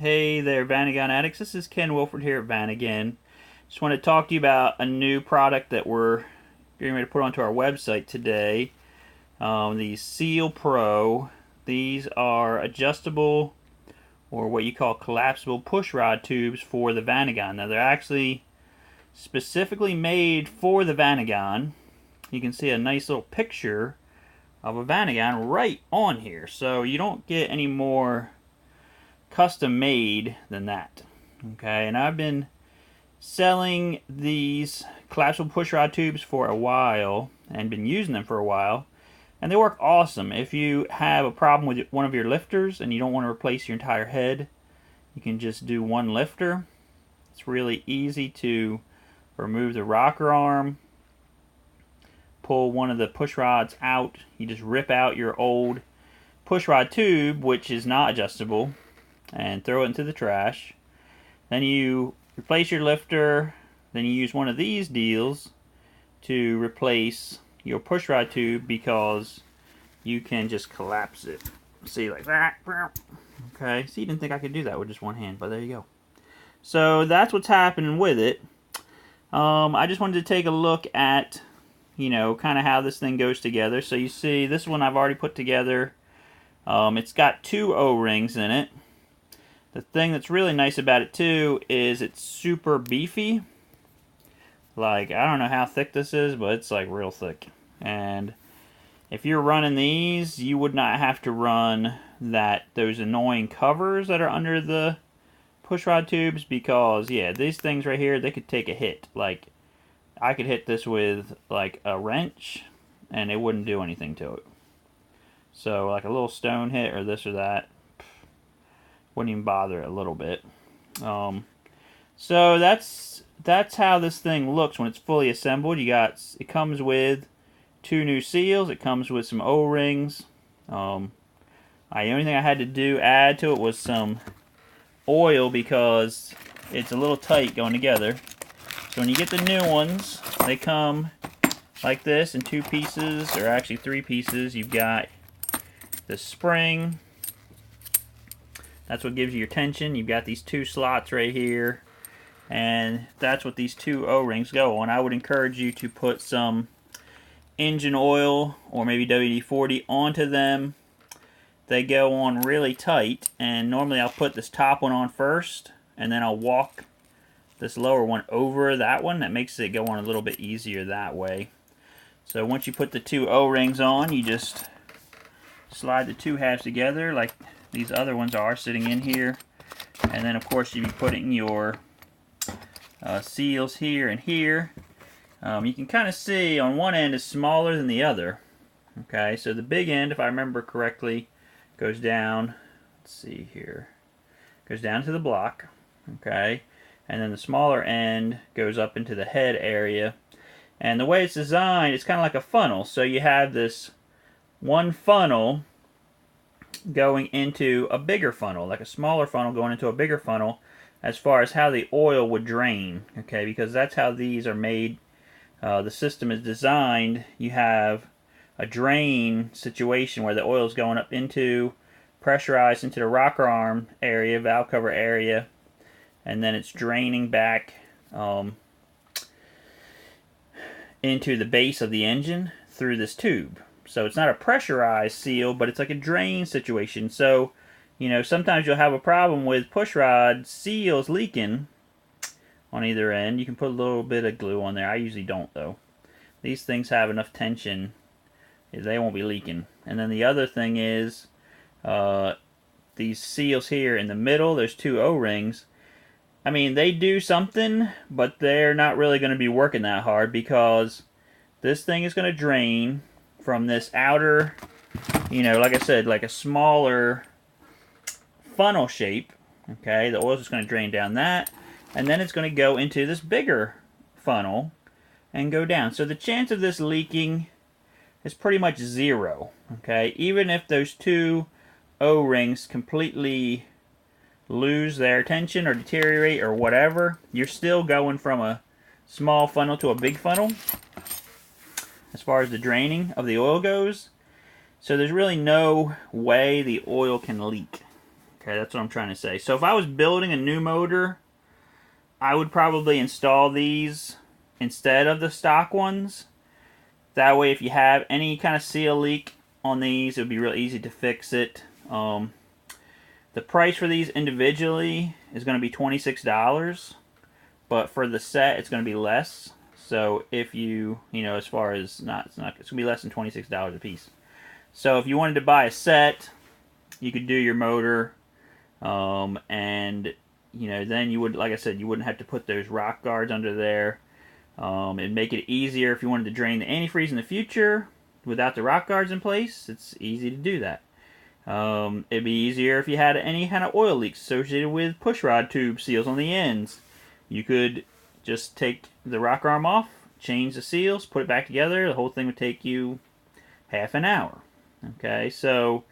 Hey there, Vanagon addicts. This is Ken Wilford here at Vanagon. Just want to talk to you about a new product that we're getting ready to put onto our website today. The Seal Pro. These are adjustable, or what you call collapsible push rod tubes for the Vanagon. Now they're actually specifically made for the Vanagon. You can see a nice little picture of a Vanagon right on here. So you don't get any more custom made than that. Okay, and I've been selling these collapsible push rod tubes for a while and been using them for a while, and they work awesome. If you have a problem with one of your lifters and you don't want to replace your entire head, you can just do one lifter. It's really easy to remove the rocker arm, pull one of the push rods out. You just rip out your old push rod tube, which is not adjustable, and throw it into the trash. Then you replace your lifter. Then you use one of these deals to replace your push rod tube, because you can just collapse it. See, like that. Okay, so you didn't think I could do that with just one hand, but there you go. So that's what's happening with it. I just wanted to take a look at, kind of how this thing goes together. So you see, this one I've already put together. It's got 2 O-rings in it. The thing that's really nice about it too is it's super beefy. Like, I don't know how thick this is, but it's like real thick. And if you're running these, you would not have to run those annoying covers that are under the push rod tubes, because yeah, these things right here, they could take a hit. Like, I could hit this with like a wrench and it wouldn't do anything to it. So like a little stone hit or this or that wouldn't even bother it a little bit. So that's how this thing looks when it's fully assembled. It comes with 2 new seals. It comes with some O-rings. The only thing I had to add to it was some oil, because it's a little tight going together. So when you get the new ones, they come like this in 2 pieces, or actually 3 pieces. You've got the spring. That's what gives you your tension. You've got these 2 slots right here, and that's what these 2 O-rings go on. I would encourage you to put some engine oil or maybe WD-40 onto them. They go on really tight, and normally I'll put this top one on first, and then I'll walk this lower one over that one. That makes it go on a little bit easier that way. So once you put the 2 O-rings on, you just slide the 2 halves together like these other ones are sitting in here, and then of course you'll be putting your seals here and here. You can kind of see on one end is smaller than the other. Okay, so the big end, if I remember correctly, goes down, let's see here, goes down to the block, okay, and then the smaller end goes up into the head area. And the way it's designed, it's kind of like a funnel. So you have this one funnel going into a bigger funnel, like a smaller funnel going into a bigger funnel, as far as how the oil would drain, okay, because that's how these are made. The system is designed. You have a drain situation where the oil is going up into, pressurized into the rocker arm area, valve cover area, and then it's draining back into the base of the engine through this tube. So it's not a pressurized seal, but it's like a drain situation. So, sometimes you'll have a problem with push rod seals leaking on either end. You can put a little bit of glue on there. I usually don't, though. These things have enough tension, they won't be leaking. And then the other thing is, these seals here in the middle, there's 2 O-rings. I mean, they do something, but they're not really going to be working that hard, because this thing is going to drain from this outer, like I said, like a smaller funnel shape. Okay, the oil's just going to drain down that, and then it's going to go into this bigger funnel and go down. So the chance of this leaking is pretty much 0. Okay, even if those 2 O-rings completely lose their tension or deteriorate or whatever, you're still going from a small funnel to a big funnel as far as the draining of the oil goes. So there's really no way the oil can leak. Okay, that's what I'm trying to say. So if I was building a new motor, I would probably install these instead of the stock ones. That way, if you have any kind of seal leak on these, it would be real easy to fix it. The price for these individually is going to be $26, but for the set, it's going to be less. So if you know, as far as it's going to be less than $26 a piece. So if you wanted to buy a set, you could do your motor, and then you would, like I said, you wouldn't have to put those rock guards under there. It'd make it easier if you wanted to drain the antifreeze in the future without the rock guards in place. It's easy to do that. It'd be easier if you had any kind of oil leaks associated with pushrod tube seals on the ends. You could just take the rock arm off, change the seals, put it back together. The whole thing would take you half an hour. Okay, so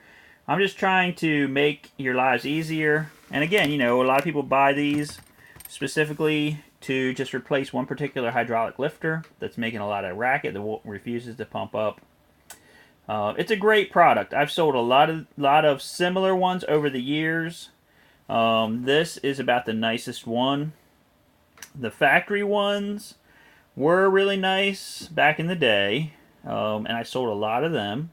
I'm just trying to make your lives easier. And again, a lot of people buy these specifically to just replace one particular hydraulic lifter that's making a lot of racket that refuses to pump up. It's a great product. I've sold a lot of similar ones over the years. This is about the nicest one. The factory ones were really nice back in the day, and I sold a lot of them.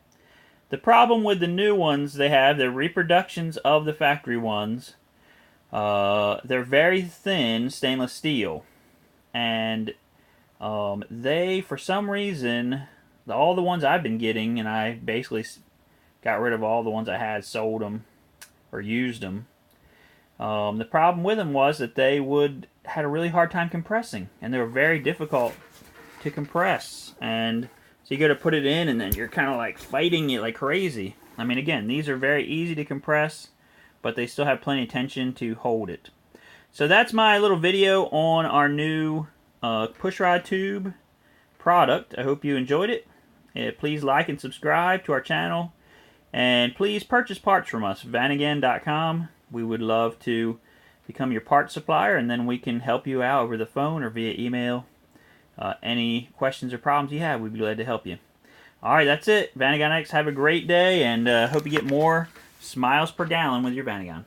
The problem with the new ones they're reproductions of the factory ones. They're very thin stainless steel, and they, for some reason, all the ones I've been getting, and I basically got rid of all the ones I had, sold them, or used them. The problem with them was that they had a really hard time compressing, and they were very difficult to compress. And so you got to put it in, and then you're kind of like fighting it like crazy. I mean, again, these are very easy to compress, but they still have plenty of tension to hold it. So that's my little video on our new pushrod tube product. I hope you enjoyed it. Please like and subscribe to our channel, and please purchase parts from us, Vanagon.com. We would love to become your parts supplier, and then we can help you out over the phone or via email. Any questions or problems you have, we'd be glad to help you. Alright, that's it. Vanagon X, have a great day, and hope you get more smiles per gallon with your Vanagon.